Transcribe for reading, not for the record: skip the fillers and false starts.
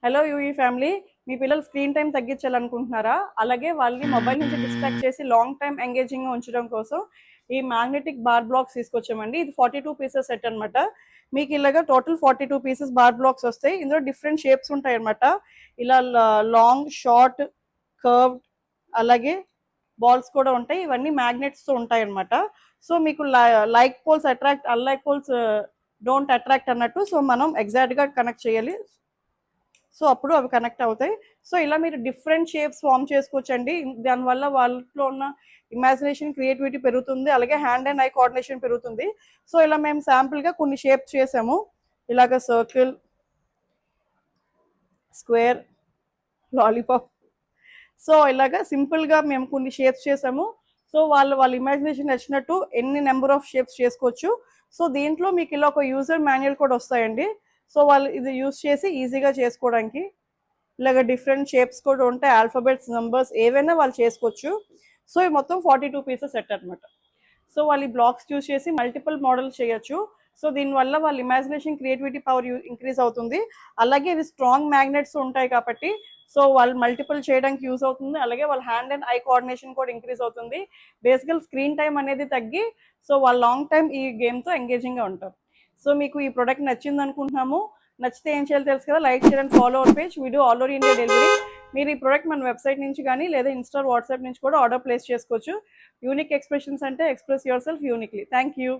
Hello UE family, మీ పిల్లలు screen time తగ్గించాలనుకుంటున్నారా? అలాగే వాళ్ళని మొబైల్ నుంచి డిస్ట్రాక్ట్ చేసి లాంగ్ టైం ఎంగేజింగ్గా ఉంచడం కోసం ఈ మ్యాగ్నెటిక్ బార్ బ్లాక్స్ తీసుకొచ్చామండి. ఇది 42 పీసెస్ సెట్ అనమాట. మీకు ఇలాగా టోటల్ 42 పీసెస్ బార్ బ్లాక్స్ వస్తాయి. ఇందులో డిఫరెంట్ షేప్స్ ఉంటాయి అనమాట. ఇలా లాంగ్, షార్ట్, కర్వ్డ్, అలాగే బాల్స్ కూడా ఉంటాయి. ఇవన్నీ మ్యాగ్నెట్స్తో ఉంటాయి అనమాట. సో మీకు like poles attract, unlike poles don't attract అన్నట్టు. సో మనం ఎగ్జాక్ట్గా కనెక్ట్ చేయాలి. సో అప్పుడు అవి కనెక్ట్ అవుతాయి. సో ఇలా మీరు డిఫరెంట్ షేప్స్ ఫామ్ చేసుకోవచ్చండి. దానివల్ల వాళ్ళలో ఉన్న ఇమాజినేషన్, క్రియేటివిటీ పెరుగుతుంది. అలాగే హ్యాండ్ అండ్ ఐ కోఆర్డినేషన్ పెరుగుతుంది. సో ఇలా మేము శాంపుల్గా కొన్ని షేప్స్ చేసాము. ఇలాగ సర్కిల్, స్క్వేర్, లాలీపాప్. సో ఇలాగా సింపుల్గా మేము కొన్ని షేప్స్ చేసాము. సో వాళ్ళ ఇమాజినేషన్ నచ్చినట్టు ఎన్ని నెంబర్ ఆఫ్ షేప్స్ చేసుకోవచ్చు. సో దీంట్లో మీకు ఇలా ఒక యూజర్ మాన్యువల్ కూడా వస్తాయండి. సో వాళ్ళు ఇది యూజ్ చేసి ఈజీగా చేసుకోవడానికి ఇలాగ డిఫరెంట్ షేప్స్ కూడా ఉంటాయి. ఆల్ఫాబెట్స్, నెంబర్స్ ఏవైనా వాళ్ళు చేసుకోవచ్చు. సో ఈ మొత్తం 42 పీసెస్ సెట్ అనమాట. సో వాళ్ళు ఈ బ్లాక్స్ యూజ్ చేసి మల్టిపుల్ మోడల్స్ చేయొచ్చు. సో దీనివల్ల వాళ్ళ ఇమాజినేషన్, క్రియేటివిటీ పవర్ ఇంక్రీజ్ అవుతుంది. అలాగే ఇవి స్ట్రాంగ్ మ్యాగ్నెట్స్ ఉంటాయి కాబట్టి సో వాళ్ళు మల్టిపుల్ చేయడానికి యూజ్ అవుతుంది. అలాగే వాళ్ళ హ్యాండ్ అండ్ ఐ కోఆర్డినేషన్ కూడా ఇంక్రీజ్ అవుతుంది. బేసికల్ స్క్రీన్ టైం అనేది తగ్గి సో వాళ్ళు లాంగ్ టైం ఈ గేమ్తో ఎంగేజింగ్గా ఉంటారు. సో మీకు ఈ ప్రోడక్ట్ నచ్చింది అనుకుంటున్నాము. నచ్చితే ఏం చేయాలో తెలుసు కదా, like share and follow our page. Video all over India delivery. మీరు ఈ ప్రోడక్ట్ మన వెబ్సైట్ నుంచి కానీ లేదా ఇన్స్టా, వాట్సాప్ నుంచి కూడా ఆర్డర్ ప్లేస్ చేసుకోవచ్చు. యూనిక్ ఎక్స్ప్రెషన్స్ అంటే express your self uniquely. Thank you.